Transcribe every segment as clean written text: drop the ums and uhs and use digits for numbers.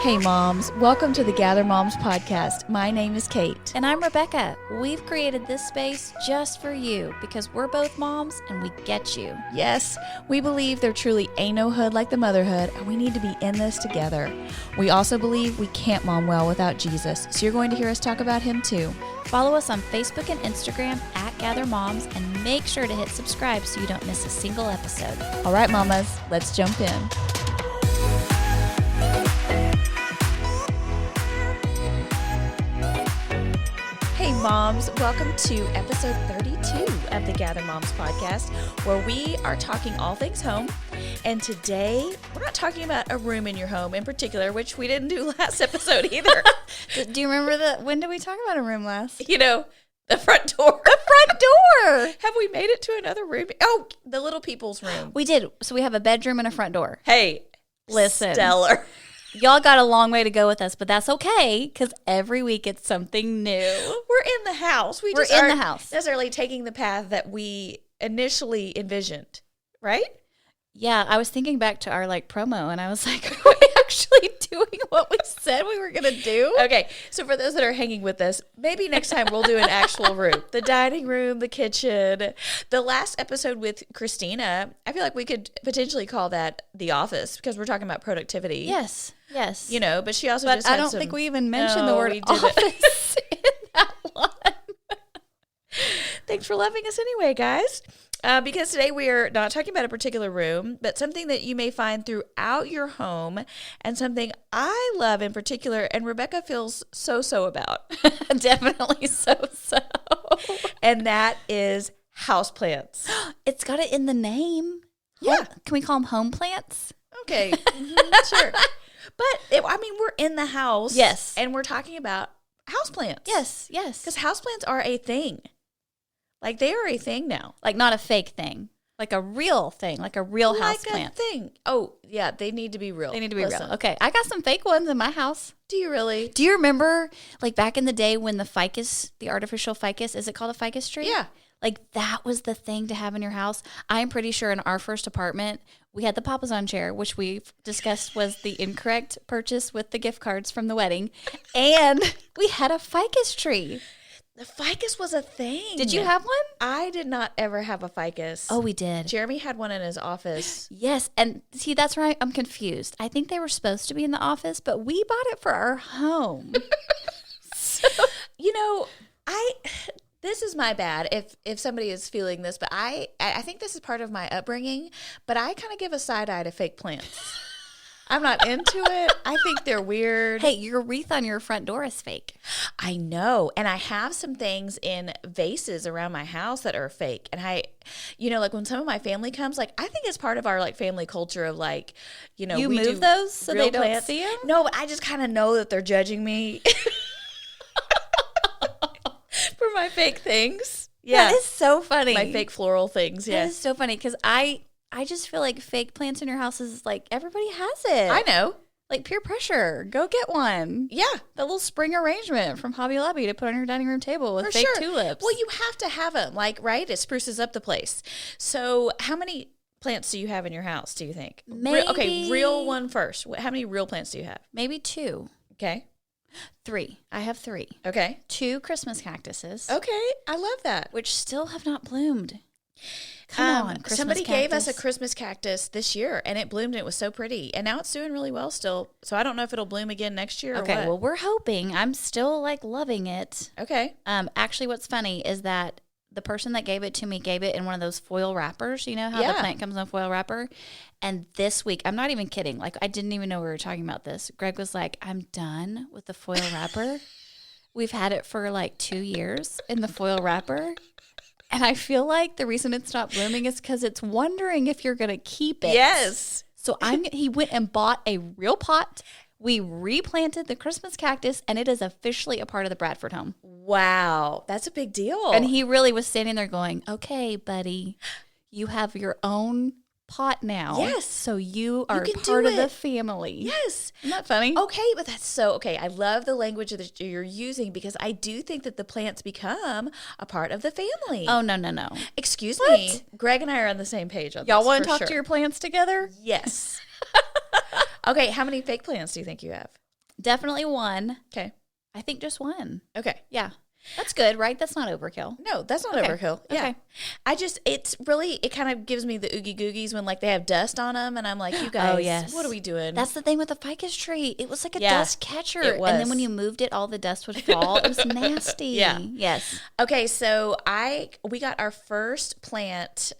Hey moms, welcome to the Gather Moms podcast. My name is Kate. And I'm Rebecca. We've created this space just for you because we're both moms and we get you. Yes, we believe there truly ain't no hood like the motherhood, and we need to be in this together. We also believe we can't mom well without Jesus, so you're going to hear us talk about him too. Follow us on Facebook and Instagram at Gather Moms and make sure to hit subscribe so you don't miss a single episode. All right, mamas, let's jump in. Hey moms, welcome to episode 32 of the Gather Moms podcast, where we are talking all things home. And today, we're not talking about a room in your home in particular, which we didn't do last episode either. Do you remember when did we talk about a room last? You know, the front door. The front door! Have we made it to another room? Oh, the little people's room. We did. So we have a bedroom and a front door. Hey, listen. Stellar. Y'all got a long way to go with us, but that's okay because every week it's something new. We're in the house. We're in the house. Necessarily taking the path that we initially envisioned, right? Yeah, I was thinking back to our promo and I was like, are we actually doing what we said we were going to do? Okay, so for those that are hanging with us, maybe next time we'll do an actual room. The dining room, the kitchen. The last episode with Christina, I feel like we could potentially call that the office because we're talking about productivity. Yes. You know, but she also but just had I don't think we even mentioned the word office in that one. Thanks for loving us anyway, guys. Because today we are not talking about a particular room, but something that you may find throughout your home and something I love in particular and Rebecca feels so about. Definitely so. And that is houseplants. It's got it in the name. Yeah. Can we call them home plants? Okay. Sure. But, we're in the house. Yes. And we're talking about houseplants. Yes. Because houseplants are a thing. They are a thing now. Not a fake thing. A real thing. A real houseplant. Like a thing. Oh, yeah. They need to be real. They need to be real. Okay. I got some fake ones in my house. Do you really? Do you remember, back in the day when the artificial ficus, is it called a ficus tree? Yeah. That was the thing to have in your house. I'm pretty sure in our first apartment, we had the Papazon chair, which we've discussed was the incorrect purchase with the gift cards from the wedding. And we had a ficus tree. The ficus was a thing. Did you have one? I did not ever have a ficus. Oh, we did. Jeremy had one in his office. Yes. And see, that's where I'm confused. I think they were supposed to be in the office, but we bought it for our home. This is my bad if somebody is feeling this, but I think this is part of my upbringing, but I kind of give a side eye to fake plants. I'm not into it. I think they're weird. Hey, your wreath on your front door is fake. I know. And I have some things in vases around my house that are fake. And when some of my family comes, I think it's part of our family culture of you we move those so they don't see them? No, but I just kind of know that they're judging me for my fake things. Yeah. That is so funny. My fake floral things. Yeah. That is so funny because I just feel like fake plants in your house is everybody has it. I know. Peer pressure. Go get one. Yeah. That little spring arrangement from Hobby Lobby to put on your dining room table with fake tulips. Well, you have to have them, right? It spruces up the place. So how many plants do you have in your house, do you think? Maybe. Real one first. How many real plants do you have? Maybe 2. Okay. 3. I have 3. Okay. 2 Christmas cactuses. Okay. I love that. Which still have not bloomed. Come on, Christmas somebody cactus. gave us a Christmas cactus this year, and it bloomed, and it was so pretty. And now it's doing really well still. So I don't know if it'll bloom again next year Okay, or what. well, we're hoping. I'm still, loving it. Okay. Actually, what's funny is that the person that gave it to me gave it in one of those foil wrappers. You know how the plant comes in a foil wrapper? And this week, I'm not even kidding. I didn't even know we were talking about this. Greg was like, I'm done with the foil wrapper. We've had it for 2 years in the foil wrapper. And I feel like the reason it's not blooming is because it's wondering if you're going to keep it. Yes. So he went and bought a real pot. We replanted the Christmas cactus, and it is officially a part of the Bradford home. Wow. That's a big deal. And he really was standing there going, okay, buddy, you have your own pot now. Yes. So you are can part do of the it. family. Yes. Isn't that funny? Okay, but that's so okay. I love the language that you're using because I do think that the plants become a part of the family. Oh, no. Excuse me. Greg and I are on the same page on this. Y'all want to for talk sure. to your plants together? Yes. Okay, how many fake plants do you think you have? Definitely one. Okay. I think just one. Okay. Yeah. That's good, right? That's not overkill. No, that's not Okay. overkill. Yeah. Okay. It kind of gives me the oogie googies when like they have dust on them and I'm like, you guys, yes. what are we doing? That's the thing with the ficus tree. It was like a Yeah, dust catcher. it was. And then when you moved it, all the dust would fall. It was nasty. Yeah. Yes. Okay, so we got our first plant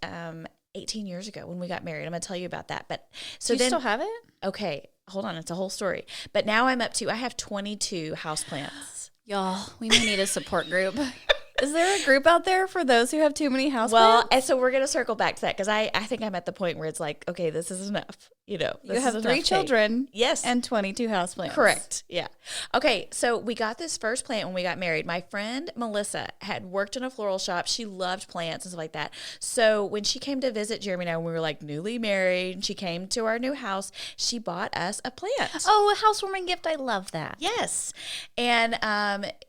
18 years ago when we got married. I'm going to tell you about that. But so Do you then still have it? okay, hold on, it's a whole story. But now I have 22 houseplants. Y'all, we may need a support group. Is there a group out there for those who have too many houseplants? Well, and so we're going to circle back to that because I think I'm at the point where it's like, okay, this is enough. You know, you have 3 children. Yes. And 22 houseplants. Correct. Yeah. Okay. So we got this first plant when we got married. My friend Melissa had worked in a floral shop. She loved plants and stuff like that. So when she came to visit Jeremy and I, when we were like newly married, and she came to our new house, she bought us a plant. Oh, a housewarming gift. I love that. Yes. And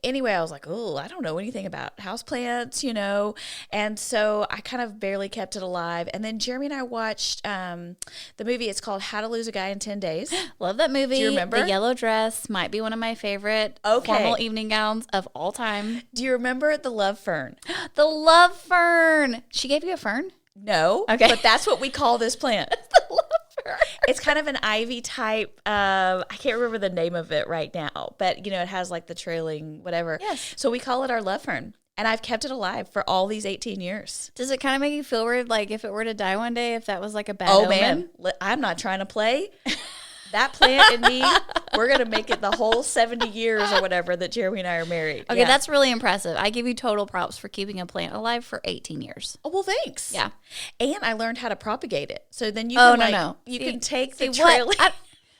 anyway, I was like, oh, I don't know anything about houseplants, you know. And so I kind of barely kept it alive. And then Jeremy and I watched the movie. It's called How to Lose a Guy in 10 Days. Love that movie. Do you remember? The yellow dress might be one of my favorite formal evening gowns of all time. Do you remember the love fern? The love fern. She gave you a fern? No. Okay. But that's what we call this plant. The love fern. It's kind of an ivy type. I can't remember the name of it right now, but you know, it has like the trailing whatever. Yes. So we call it our love fern. And I've kept it alive for all these 18 years. Does it kind of make you feel weird, like if it were to die one day, if that was like a bad Oh, omen? man. I'm not trying to play. That plant and me, we're going to make it the whole 70 years or whatever that Jeremy and I are married. Okay, Yeah. that's really impressive. I give you total props for keeping a plant alive for 18 years. Oh, well, thanks. Yeah. And I learned how to propagate it. So then you Oh, can, no. You See- can take see the trailing.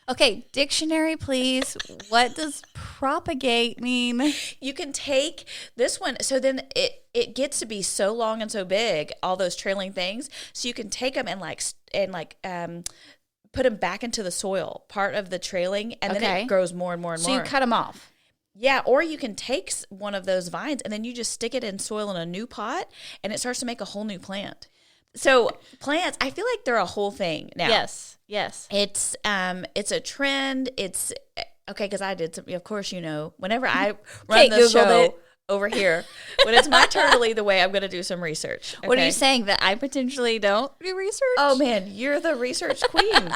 Okay, dictionary, please. What does propagate mean? You can take this one. So then it gets to be so long and so big, all those trailing things. So you can take them and put them back into the soil, part of the trailing, and then Okay. it grows more and more and So more. you cut them off. Yeah, or you can take one of those vines and then you just stick it in soil in a new pot and it starts to make a whole new plant. So plants, I feel like they're a whole thing now. Yes. It's a trend. It's okay because I did some. Of course, you know, whenever I run Kate the Googled show it. over here, when it's my turn to lead the way, I'm going to do some research. What are okay? you saying, that I potentially don't do research? Oh man, you're the research queen.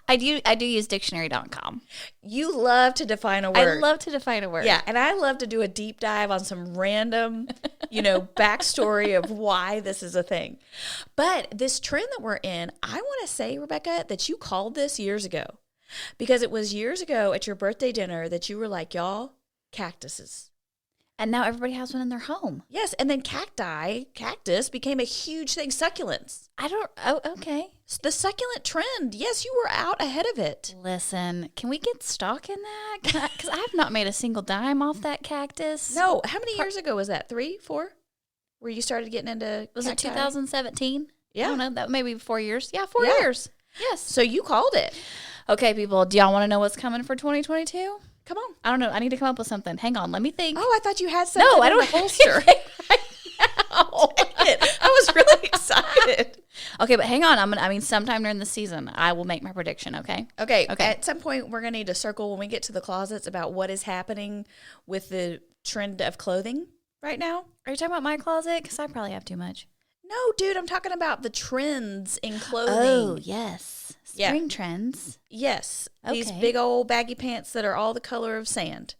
I do use dictionary.com. You love to define a I word. love to define a word. Yeah, and I love to do a deep dive on some random, backstory of why this is a thing. But this trend that we're in, I want to say, Rebecca, that you called this years ago. Because it was years ago at your birthday dinner that you were like, y'all, cactuses. And now everybody has one in their home. Yes, and then cactus became a huge thing. Succulents. Okay. The succulent trend. Yes, you were out ahead of it. Listen, can we get stock in that? Because I have not made a single dime off that cactus. No, how many years ago was that? 3, 4? Where you started getting into Was cacti? it 2017? Yeah. I don't know. That maybe 4 years. Yeah, 4 Yeah. years. Yes. So you called it. Okay, people, do y'all want to know what's coming for 2022? Come on. I don't know. I need to come up with something. Hang on. Let me think. Oh, I thought you had something no, I in don't the holster. I was really excited. Okay, but hang on. Sometime during the season, I will make my prediction, okay? Okay. Okay. At some point, we're going to need to circle when we get to the closets about what is happening with the trend of clothing right now. Are you talking about my closet? Because I probably have too much. No, dude, I'm talking about the trends in clothing. Oh, yes. Yeah. Spring trends. Yes. These Okay. big old baggy pants that are all the color of sand.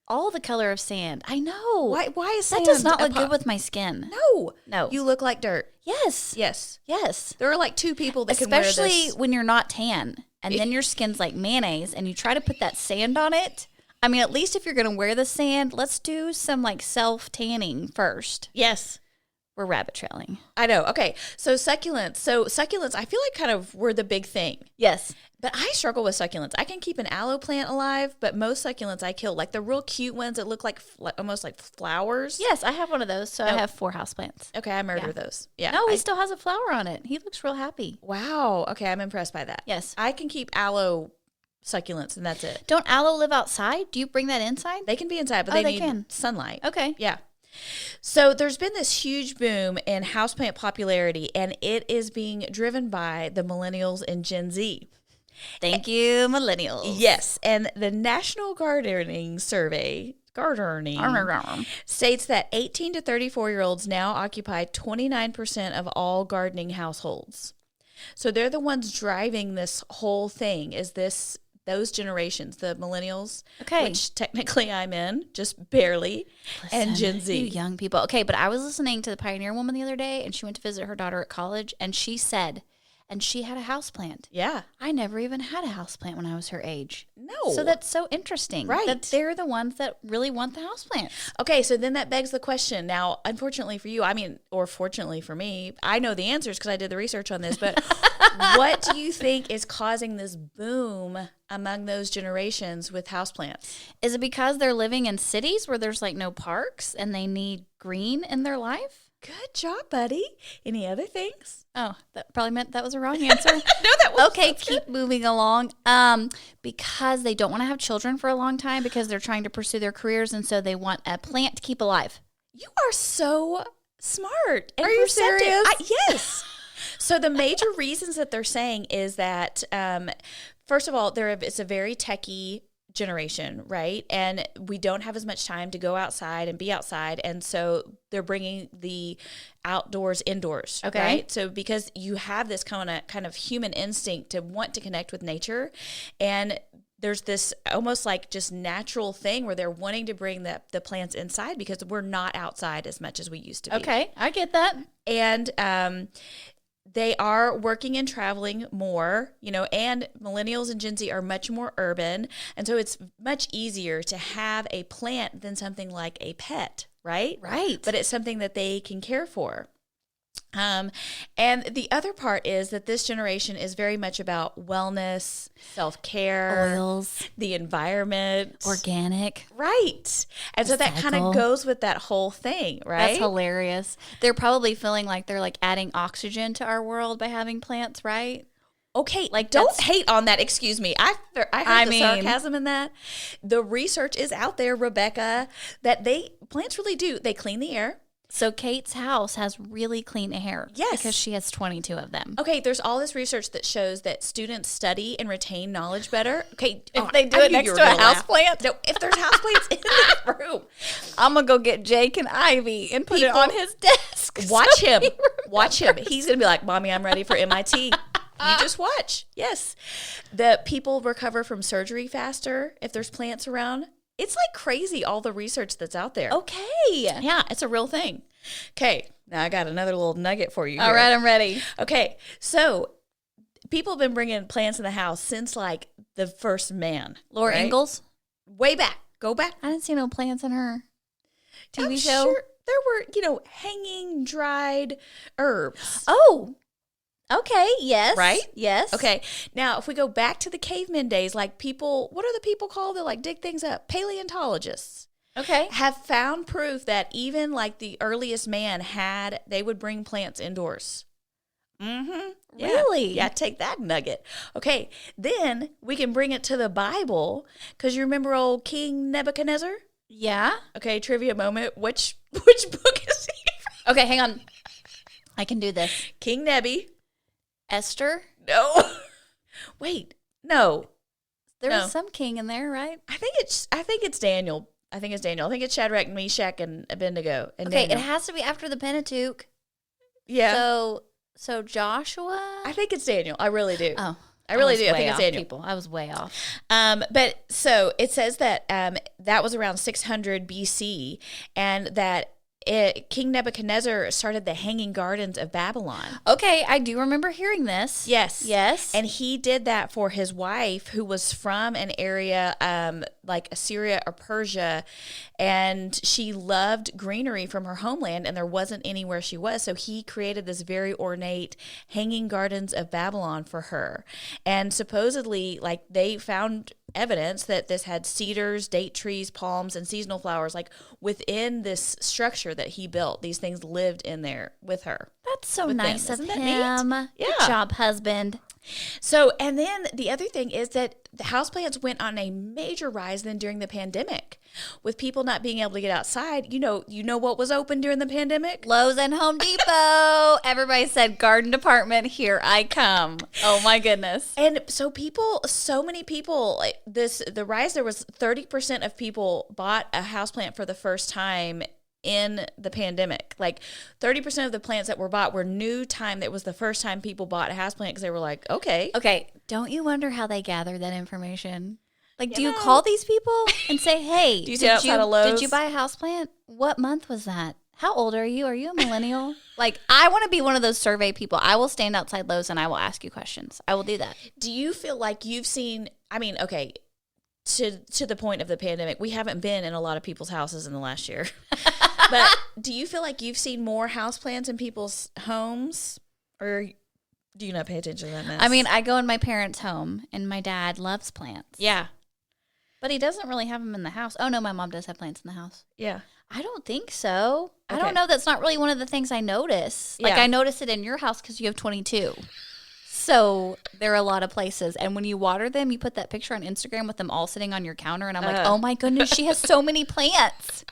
All the color of sand. I know. Why is That sand does not a look po- good with my skin. No. No. You look like dirt. Yes. Yes. Yes. There are like 2 people that can wear Especially this. when you're not tan and then your skin's like mayonnaise and you try to put that sand on it. I mean, at least if you're going to wear the sand, let's do some like self-tanning first. Yes. We're rabbit trailing. I know. Okay. So succulents. I feel like kind of were the big thing. Yes. But I struggle with succulents. I can keep an aloe plant alive, but most succulents I kill. Like the real cute ones that look like almost like flowers. Yes, I have one of those. So I have 4 houseplants. Okay, I murder those. Yeah. No, he still has a flower on it. He looks real happy. Wow. Okay, I'm impressed by that. Yes. I can keep aloe succulents and that's it. Don't aloe live outside? Do you bring that inside? They can be inside, but they need sunlight. Okay. Yeah. So there's been this huge boom in houseplant popularity, and it is being driven by the millennials and Gen Z. Thank you, millennials. Yes, and the National Gardening Survey, states that 18 to 34-year-olds now occupy 29% of all gardening households. So they're the ones driving this whole thing. Those generations, the millennials, which technically I'm in, just barely, and Gen Z. You young people. Okay, but I was listening to the Pioneer Woman the other day, and she went to visit her daughter at college, and she said, and she had a houseplant. Yeah. I never even had a houseplant when I was her age. No. So that's so interesting. Right. That they're the ones that really want the houseplant. Okay, so then that begs the question. Now, unfortunately for you, or fortunately for me, I know the answers because I did the research on this, but what do you think is causing this boom among those generations with houseplants? Is it because they're living in cities where there's like no parks and they need green in their life? Good job, buddy. Any other things? Oh, that probably meant that was a wrong answer. No, that was okay. Keep moving along. Because they don't want to have children for a long time because they're trying to pursue their careers, and so they want a plant to keep alive. You are so smart. And are you serious? Yes. So the major reasons that they're saying is that, first of all, it's a very techie generation, right? And we don't have as much time to go outside and be outside. And so they're bringing the outdoors indoors, right? So because you have this kind of human instinct to want to connect with nature, and there's this almost like just natural thing where they're wanting to bring the plants inside because we're not outside as much as we used to be. Okay, I get that. And they are working and traveling more, and millennials and Gen Z are much more urban. And so it's much easier to have a plant than something like a pet, right? Right. But it's something that they can care for. And the other part is that this generation is very much about wellness, self-care, oils, the environment, organic. Right. And so that kind of goes with that whole thing, right? That's hilarious. They're probably feeling like they're like adding oxygen to our world by having plants, right? Okay, like don't hate on that. Excuse me. I heard the sarcasm in that. The research is out there, Rebecca, that plants really do. They clean the air. So Kate's house has really clean air. Yes. Because she has 22 of them. Okay, there's all this research that shows that students study and retain knowledge better. Okay, if they do it next to a houseplant? No, if there's houseplants in the room. I'm going to go get Jake and Ivy and put it on his desk. Watch him. Watch him. He's going to be like, Mommy, I'm ready for MIT. You just watch. Yes. The people recover from surgery faster if there's plants around. It's like crazy, all the research that's out there. Okay. Yeah, it's a real thing. Okay, now I got another little nugget for you here. All right, I'm ready. Okay, so people have been bringing plants in the house since like the first man. Laura Ingalls? Way back. Go back. I didn't see no plants in her TV show. Sure there were, hanging dried herbs. Oh, okay, yes. Right? Yes. Okay. Now, if we go back to the caveman days, like people, what are the people called that like dig things up? Paleontologists. Okay. Have found proof that even like the earliest man they would bring plants indoors. Mm-hmm. Yeah. Really? Yeah, take that nugget. Okay. Then we can bring it to the Bible because you remember old King Nebuchadnezzar? Yeah. Okay, trivia moment. Which book is he from? Okay, hang on. I can do this. King Nebi. Esther? No. Wait. No. There was some king in there, right? I think it's Daniel. I think it's Shadrach, Meshach, and Abednego. And okay, Daniel. it has to be after the Pentateuch. Yeah. So Joshua? I think it's Daniel. I really do. Oh. I really do. I think it's Daniel. People. I was way off. But so it says that that was around 600 BC, and that King Nebuchadnezzar started the Hanging Gardens of Babylon. Okay, I do remember hearing this. Yes. And he did that for his wife, who was from an area like Assyria or Persia, and she loved greenery from her homeland, and there wasn't anywhere she was. So he created this very ornate Hanging Gardens of Babylon for her. And supposedly, like, they found evidence that this had cedars, date trees, palms, and seasonal flowers, like within this structure that he built. These things lived in there with her. That's so nice of him. Yeah. Good job, husband. So, and then the other thing is that the houseplants went on a major rise then during the pandemic, with people not being able to get outside. You know what was open during the pandemic? Lowe's and Home Depot. Everybody said, garden department, here I come. Oh my goodness. And so many people, like the rise, there was 30% of people bought a houseplant for the first time in the pandemic. Like 30% of the plants that were bought were new time. That was the first time people bought a houseplant because they were like, okay. Don't you wonder how they gather that information? Like, do you call these people and say, hey, did you buy a houseplant? What month was that? How old are you? Are you a millennial? Like, I want to be one of those survey people. I will stand outside Lowe's and I will ask you questions. I will do that. Do you feel like you've seen, to the point of the pandemic, we haven't been in a lot of people's houses in the last year. But do you feel like you've seen more houseplants in people's homes, or do you not pay attention to that mess? I mean, I go in my parents' home, and my dad loves plants. Yeah. But he doesn't really have them in the house. Oh, no, my mom does have plants in the house. Yeah. I don't think so. Okay. I don't know. That's not really one of the things I notice. Like, I notice it in your house because you have 22. So there are a lot of places. And when you water them, you put that picture on Instagram with them all sitting on your counter. And I'm like, oh, my goodness, she has so many plants.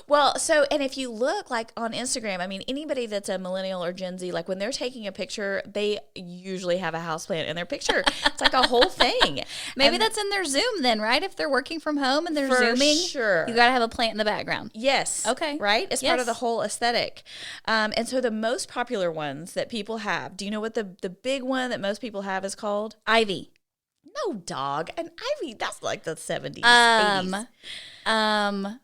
Well, and if you look like on Instagram, I mean, anybody that's a millennial or Gen Z, like when they're taking a picture, they usually have a houseplant in their picture. It's like a whole thing. Maybe that's in their Zoom then, right? If they're working from home and they're Zooming, sure, you got to have a plant in the background. Yes. Okay. Right? It's part of the whole aesthetic. And so the most popular ones that people have, do you know what the big one that most people have is called? Ivy. No, dog. An ivy, that's like the 70s, 80s.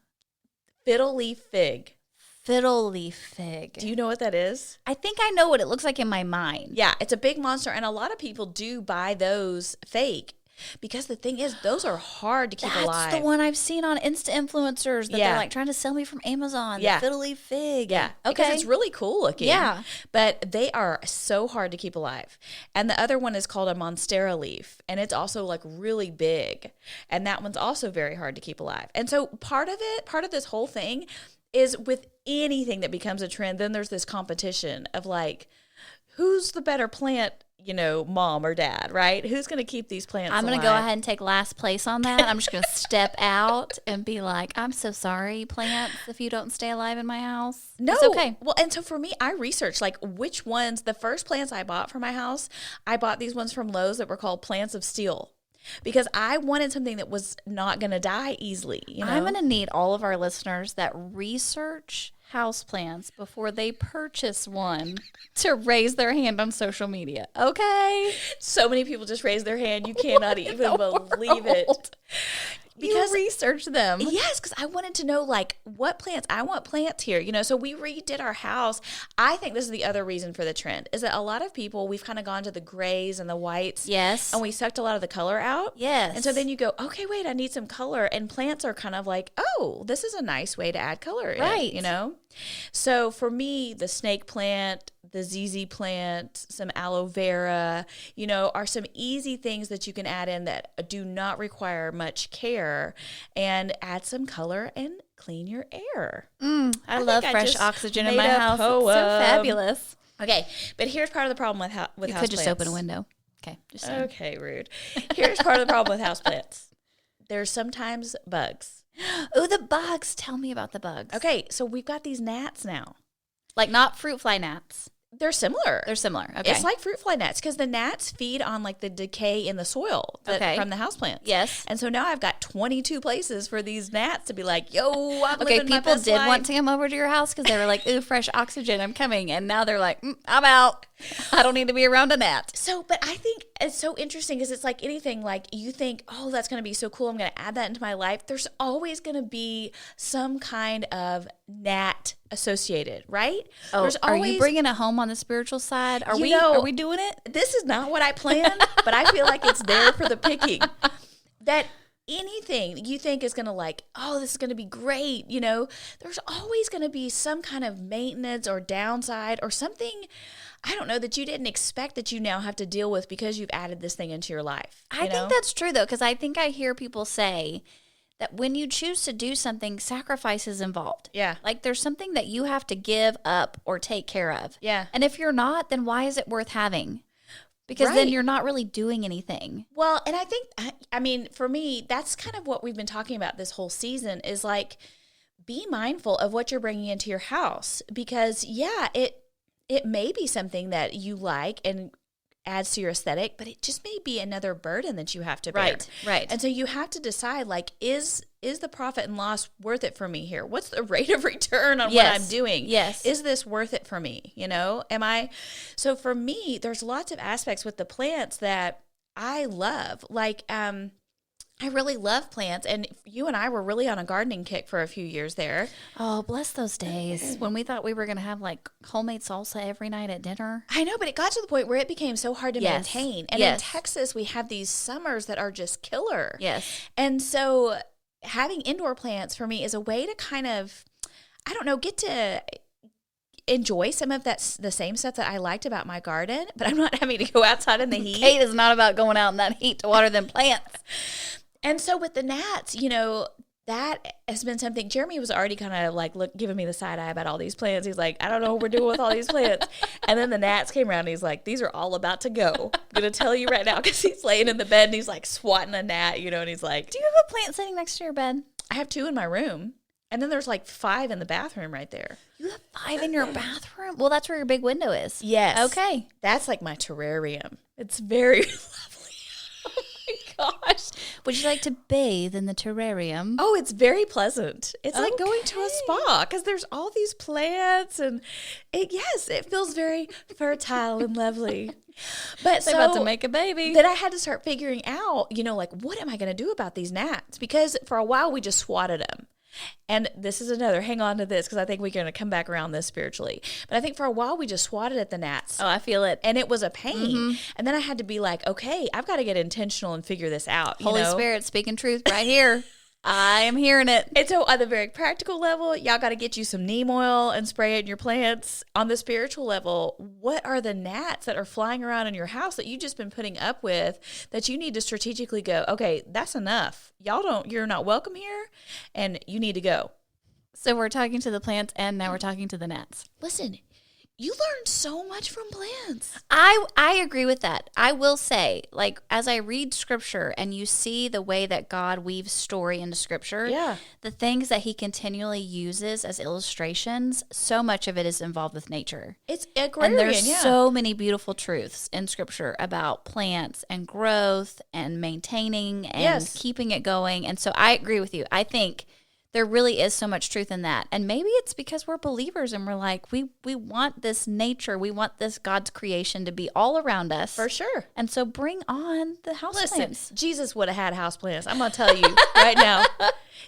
Fiddle leaf fig. Fiddle leaf fig. Do you know what that is? I think I know what it looks like in my mind. Yeah, it's a big monster, and a lot of people do buy those fake because the thing is, those are hard to keep alive. That's the one I've seen on Insta influencers that they're like trying to sell me from Amazon. Yeah. The fiddle leaf fig. Yeah. Okay. Because it's really cool looking. Yeah. But they are so hard to keep alive. And the other one is called a monstera leaf, and it's also like really big. And that one's also very hard to keep alive. And so part of this whole thing is with anything that becomes a trend, then there's this competition of like, who's the better plant, mom or dad, right? Who's going to keep these plants alive? I'm going to go ahead and take last place on that. I'm just going to step out and be like, I'm so sorry, plants, if you don't stay alive in my house. No. It's okay. Well, and so for me, I researched like which ones, the first plants I bought for my house, I bought these ones from Lowe's that were called plants of steel. Because I wanted something that was not going to die easily. I'm going to need all of our listeners that research houseplants before they purchase one to raise their hand on social media. Okay? So many people just raise their hand. You cannot even believe it. Because you research them. Yes, because I wanted to know, like, what plants. I want plants here. So we redid our house. I think this is the other reason for the trend, is that a lot of people, we've kind of gone to the grays and the whites. Yes. And we sucked a lot of the color out. Yes. And so then you go, okay, wait, I need some color. And plants are kind of like, oh, this is a nice way to add color in, right. So for me, the snake plant, the ZZ plant, some aloe vera, are some easy things that you can add in that do not require much care and add some color and clean your air. I love fresh oxygen in my house. It's so fabulous. Okay, but here's part of the problem with houseplants. You could just open a window. Okay, just saying. Okay, rude. Here's part of the problem with houseplants. There's sometimes bugs. Oh, the bugs. Tell me about the bugs. Okay, so we've got these gnats now. Like not fruit fly gnats. They're similar. Okay. It's like fruit fly gnats because the gnats feed on like the decay in the soil from the houseplants. Yes. And so now I've got 22 places for these gnats to be like, yo, I'm living my people best did life. Want to come over to your house because they were like, ooh, fresh oxygen, I'm coming. And now they're like, I'm out. I don't need to be around a gnat. So, but I think it's so interesting because it's like anything, like you think, oh, that's going to be so cool. I'm going to add that into my life. There's always going to be some kind of gnat associated, right? Oh, There's are always, you bringing it home on the spiritual side? Are know, we doing it? This is not what I planned, but I feel like it's there for the picking. That anything you think is going to like, oh, this is going to be great, there's always going to be some kind of maintenance or downside or something, I don't know, that you didn't expect that you now have to deal with because you've added this thing into your life. I think that's true, though, because I think I hear people say that when you choose to do something, sacrifice is involved. Yeah. Like there's something that you have to give up or take care of. Yeah. And if you're not, then why is it worth having? Because then you're not really doing anything. Well, and I think, I mean, for me, that's kind of what we've been talking about this whole season is like, be mindful of what you're bringing into your house because, yeah, it may be something that you like and adds to your aesthetic, but it just may be another burden that you have to bear. Right. And so you have to decide, like, is the profit and loss worth it for me here? What's the rate of return on what I'm doing? Yes. Is this worth it for me? So for me, there's lots of aspects with the plants that I love. Like, I really love plants, and you and I were really on a gardening kick for a few years there. Oh, bless those days when we thought we were going to have like homemade salsa every night at dinner. I know, but it got to the point where it became so hard to maintain. And in Texas, we have these summers that are just killer. Yes. And so having indoor plants for me is a way to kind of, I don't know, get to enjoy some of the same stuff that I liked about my garden, but I'm not having to go outside in the heat. Kate is not about going out in that heat to water them plants. And so with the gnats, that has been something. Jeremy was already kind of like giving me the side eye about all these plants. He's like, I don't know what we're doing with all these plants. And then the gnats came around and he's like, these are all about to go. I'm going to tell you right now, because he's laying in the bed and he's like swatting a gnat, and he's like, do you have a plant sitting next to your bed? I have 2 in my room. And then there's like 5 in the bathroom right there. You have 5 in your bathroom? Well, that's where your big window is. Yes. Okay. That's like my terrarium. It's very lovely. Oh my gosh. Would you like to bathe in the terrarium? Oh, it's very pleasant. It's like going to a spa because there's all these plants and it feels very fertile and lovely. But they're about to make a baby. Then I had to start figuring out, like, what am I going to do about these gnats? Because for a while we just swatted them. And this is another, hang on to this, because I think we're going to come back around this spiritually. But I think for a while we just swatted at the gnats. Oh, I feel it. And it was a pain. Mm-hmm. And then I had to be like, okay, I've got to get intentional and figure this out. Holy Spirit speaking truth right here. I am hearing it. And so on the very practical level, y'all got to get you some neem oil and spray it in your plants. On the spiritual level, what are the gnats that are flying around in your house that you've just been putting up with that you need to strategically go, okay, that's enough. You're not welcome here and you need to go. So we're talking to the plants and now we're talking to the gnats. Listen, you learn so much from plants. I agree with that. I will say, like, as I read scripture and you see the way that God weaves story into scripture, the things that he continually uses as illustrations, so much of it is involved with nature. It's agrarian, and there's so many beautiful truths in scripture about plants and growth and maintaining and keeping it going. And so I agree with you. I think there really is so much truth in that. And maybe it's because we're believers and we're like, we want this nature, we want this God's creation to be all around us. For sure. And so bring on the houseplants. Jesus would have had houseplants. I'm going to tell you right now.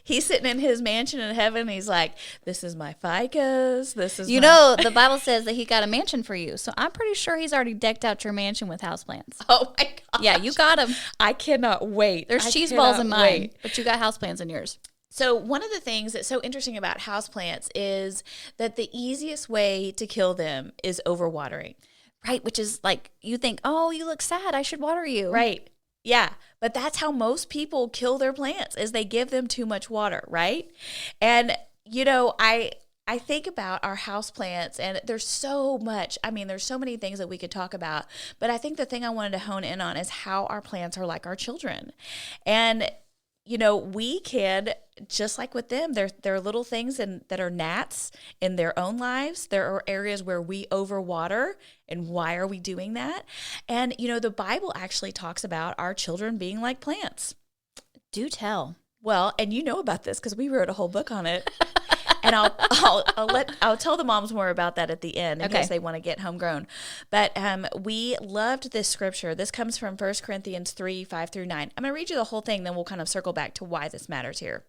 He's sitting in his mansion in heaven. He's like, this is my ficus. This is the Bible says that he got a mansion for you. So I'm pretty sure he's already decked out your mansion with houseplants. Oh my gosh. Yeah, you got them. I cannot wait. There's cheese balls in mine, but you got houseplants in yours. So one of the things that's so interesting about houseplants is that the easiest way to kill them is overwatering. Right, which is like, you think, oh, you look sad, I should water you. Right. Yeah, but that's how most people kill their plants, is they give them too much water, right? And, I think about our houseplants, and there's so many things that we could talk about, but I think the thing I wanted to hone in on is how our plants are like our children. And we can, just like with them, there are little things that are gnats in their own lives. There are areas where we overwater, and why are we doing that? And, the Bible actually talks about our children being like plants. Do tell. Well, and you know about this because we wrote a whole book on it. And I'll tell the moms more about that at the end in case they want to get homegrown. But we loved this scripture. This comes from 1 Corinthians 3, 5 through 9. I'm going to read you the whole thing, then we'll kind of circle back to why this matters here.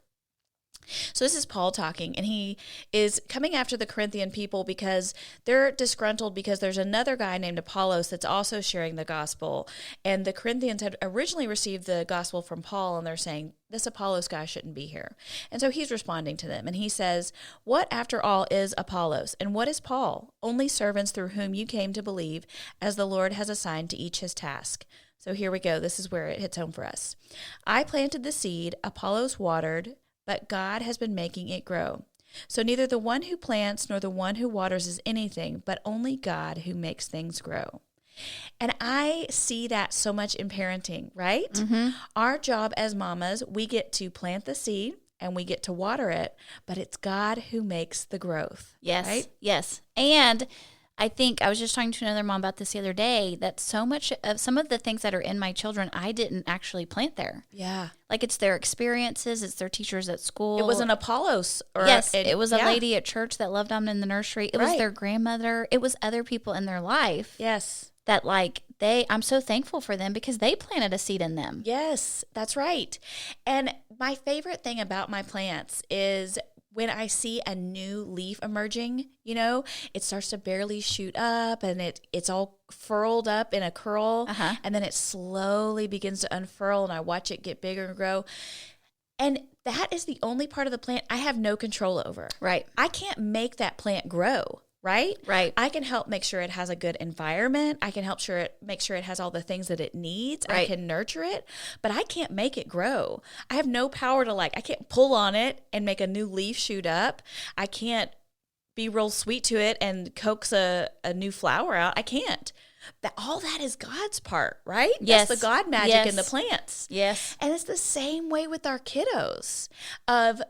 So this is Paul talking, and he is coming after the Corinthian people because they're disgruntled because there's another guy named Apollos that's also sharing the gospel. And the Corinthians had originally received the gospel from Paul, and they're saying, this Apollos guy shouldn't be here. And so he's responding to them, and he says, what after all is Apollos, and what is Paul? Only servants through whom you came to believe, as the Lord has assigned to each his task. So here we go. This is where it hits home for us. I planted the seed, Apollos watered, but God has been making it grow. So neither the one who plants nor the one who waters is anything, but only God who makes things grow. And I see that so much in parenting, right? Mm-hmm. Our job as mamas, we get to plant the seed and we get to water it, but it's God who makes the growth. Yes, right? Yes. And I think I was just talking to another mom about this the other day, that so much of some of the things that are in my children, I didn't actually plant there. Yeah. Like it's their experiences, it's their teachers at school. It was an Apollos. It was a lady at church that loved them in the nursery. It was their grandmother. It was other people in their life. Yes. That I'm so thankful for them because they planted a seed in them. Yes, that's right. And my favorite thing about my plants is when I see a new leaf emerging, it starts to barely shoot up and it's all furled up in a curl, and then it slowly begins to unfurl and I watch it get bigger and grow. And that is the only part of the plant I have no control over. Right. I can't make that plant grow. Right? Right. I can help make sure it has a good environment. I can help make sure it has all the things that it needs. Right. I can nurture it, but I can't make it grow. I have no power to I can't pull on it and make a new leaf shoot up. I can't be real sweet to it and coax a new flower out. I can't. All that is God's part, right? Yes. That's the God magic in the plants. Yes. And it's the same way with our kiddos.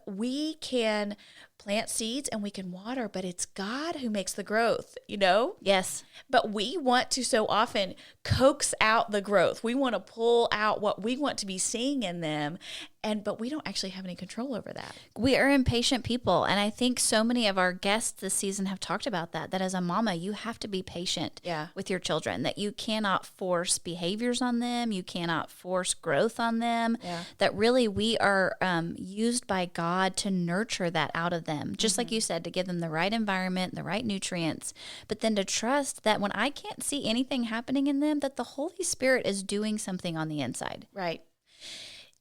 We can plant seeds and we can water, but it's God who makes the growth, Yes. But we want to so often coax out the growth. We want to pull out what we want to be seeing in them, but we don't actually have any control over that. We are impatient people, and I think so many of our guests this season have talked about that as a mama, you have to be patient with your children, that you cannot force behaviors on them, you cannot force growth on them, that really we are used by God to nurture that out of them, just like you said, to give them the right environment, the right nutrients, but then to trust that when I can't see anything happening in them, that the Holy Spirit is doing something on the inside. Right.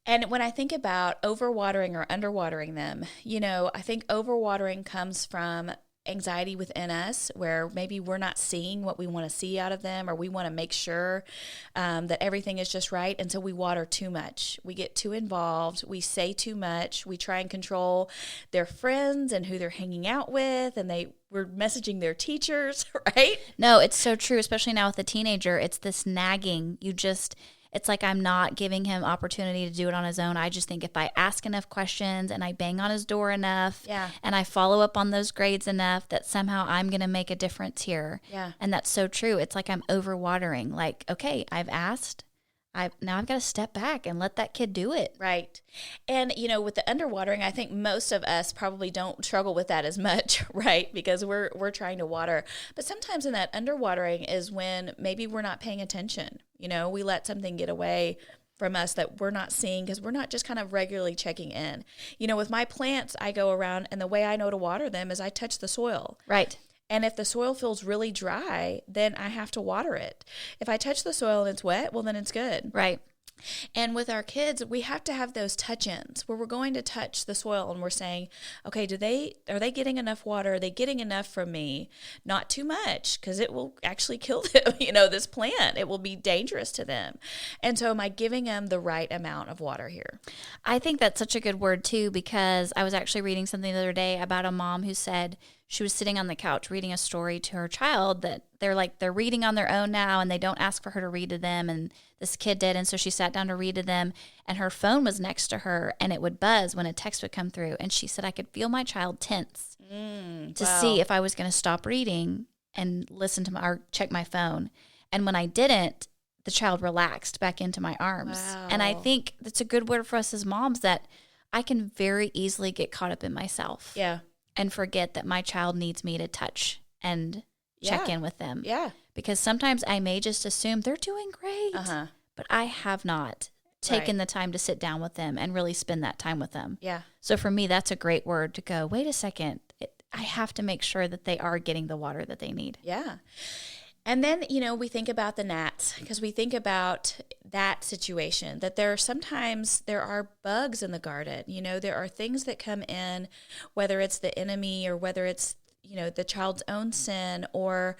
And when I think about overwatering or underwatering them, I think overwatering comes from anxiety within us, where maybe we're not seeing what we want to see out of them, or we want to make sure that everything is just right. And so we water too much. We get too involved. We say too much. We try and control their friends and who they're hanging out with. And we're messaging their teachers, right? No, it's so true, especially now with a teenager. It's this nagging. It's like I'm not giving him opportunity to do it on his own. I just think if I ask enough questions and I bang on his door enough and I follow up on those grades enough, that somehow I'm going to make a difference here. Yeah. And that's so true. It's like I'm overwatering. Like, okay, I've asked. Now I've got to step back and let that kid do it. Right. And, with the underwatering, I think most of us probably don't struggle with that as much, right? Because we're trying to water. But sometimes in that underwatering is when maybe we're not paying attention. We let something get away from us that we're not seeing because we're not just kind of regularly checking in. With my plants, I go around, and the way I know to water them is I touch the soil. Right. And if the soil feels really dry, then I have to water it. If I touch the soil and it's wet, well, then it's good. Right. And with our kids, we have to have those touch-ins where we're going to touch the soil and we're saying, okay, are they getting enough water? Are they getting enough from me? Not too much, because it will actually kill them, this plant. It will be dangerous to them. And so am I giving them the right amount of water here? I think that's such a good word too, because I was actually reading something the other day about a mom who said she was sitting on the couch reading a story to her child that they're reading on their own now, and they don't ask for her to read to them, and this kid did, and so she sat down to read to them, and her phone was next to her, and it would buzz when a text would come through, and she said, I could feel my child tense to see if I was going to stop reading and listen to or check my phone, and when I didn't, the child relaxed back into my arms. Wow. And I think that's a good word for us as moms, that I can very easily get caught up in myself. Yeah. And forget that my child needs me to touch and check in with them. Yeah. Because sometimes I may just assume they're doing great, but I have not taken the time to sit down with them and really spend that time with them. Yeah. So for me, that's a great word to go, wait a second, I have to make sure that they are getting the water that they need. Yeah. And then, we think about the gnats, because we think about that situation, that there are bugs in the garden. There are things that come in, whether it's the enemy or whether it's, the child's own sin or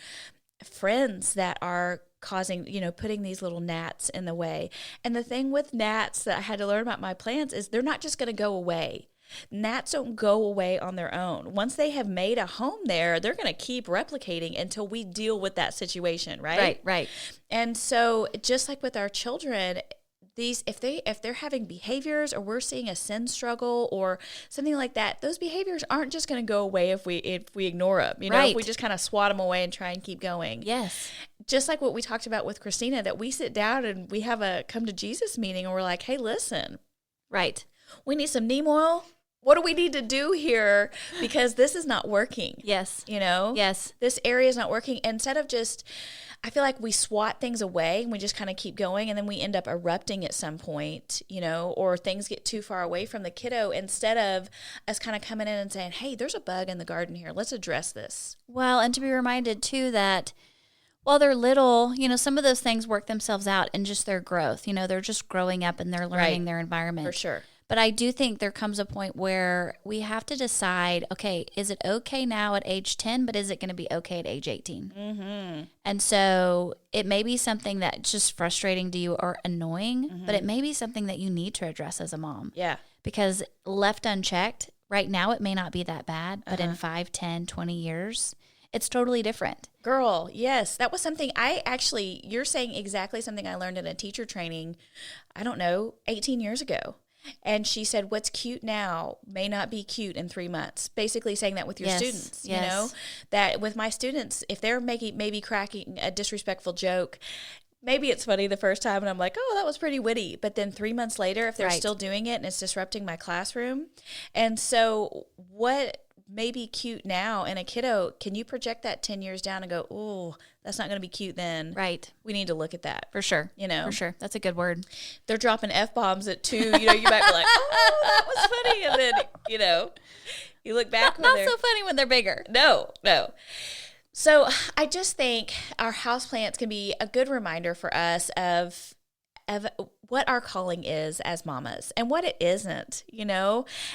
friends that are causing, putting these little gnats in the way. And the thing with gnats that I had to learn about my plants is they're not just going to go away. Gnats don't go away on their own. Once they have made a home there, they're going to keep replicating until we deal with that situation, right? Right. And so just like with our children, if they're having behaviors or we're seeing a sin struggle or something like that, those behaviors aren't just going to go away if we ignore them. If we just kind of swat them away and try and keep going. Yes. Just like what we talked about with Christina, that we sit down and we have a come to Jesus meeting and we're like, hey, listen. Right. We need some neem oil. What do we need to do here? Because this is not working. Yes. Yes. This area is not working. Instead of I feel like we swat things away and we just kind of keep going and then we end up erupting at some point, or things get too far away from the kiddo instead of us kind of coming in and saying, hey, there's a bug in the garden here. Let's address this. Well, and to be reminded too that while they're little, some of those things work themselves out in just their growth. They're just growing up and they're learning their environment. For sure. But I do think there comes a point where we have to decide, okay, is it okay now at age 10, but is it going to be okay at age 18? Mm-hmm. And so it may be something that's just frustrating to you or annoying, but it may be something that you need to address as a mom. Yeah. Because left unchecked, right now it may not be that bad, but in 5, 10, 20 years, it's totally different. Girl, yes. That was something you're saying exactly something I learned in a teacher training, 18 years ago. And she said, what's cute now may not be cute in 3 months. Basically saying that with your students, that with my students, if they're maybe cracking a disrespectful joke, maybe it's funny the first time and I'm like, oh, that was pretty witty. But then 3 months later, if they're still doing it and it's disrupting my classroom. And so what may be cute now in a kiddo, can you project that 10 years down and go, oh, that's not going to be cute then. Right. We need to look at that. For sure. For sure. That's a good word. They're dropping F-bombs at 2. You might be like, oh, that was funny. And then, you look back. Not so funny when they're bigger. No. So I just think our houseplants can be a good reminder for us of what our calling is as mamas and what it isn't,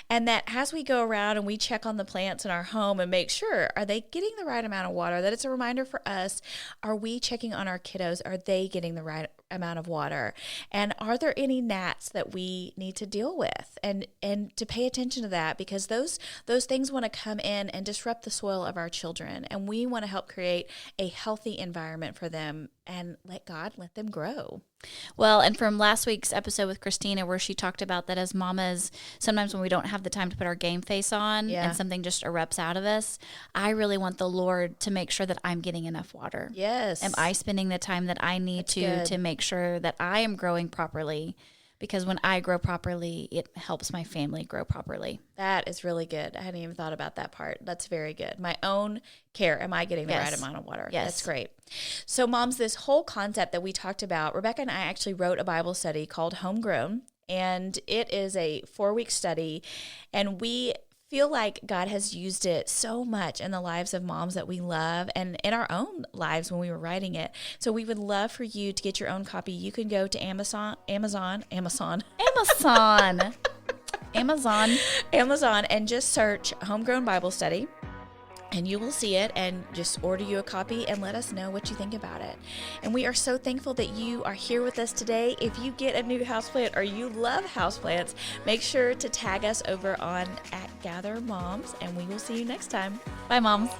and that as we go around and we check on the plants in our home and make sure, are they getting the right amount of water, that it's a reminder for us, are we checking on our kiddos, are they getting the right amount of water, and are there any gnats that we need to deal with, and to pay attention to that, because those things want to come in and disrupt the soil of our children, and we want to help create a healthy environment for them and let them grow. Well, and from last week's episode with Christina, where she talked about that as mamas, sometimes when we don't have the time to put our game face on and something just erupts out of us, I really want the Lord to make sure that I'm getting enough water. Yes. Am I spending the time that I need to make sure that I am growing properly? Because when I grow properly, it helps my family grow properly. That is really good. I hadn't even thought about that part. That's very good. My own care. Am I getting the right amount of water? Yes. That's great. So, moms, this whole concept that we talked about, Rebecca and I actually wrote a Bible study called Homegrown, and it is a 4-week study, and we feel like God has used it so much in the lives of moms that we love and in our own lives when we were writing it. So we would love for you to get your own copy. You can go to Amazon, and just search Homegrown Bible Study. And you will see it, and just order you a copy and let us know what you think about it. And we are so thankful that you are here with us today. If you get a new houseplant or you love houseplants, make sure to tag us over on @GatherMoms, and we will see you next time. Bye, moms.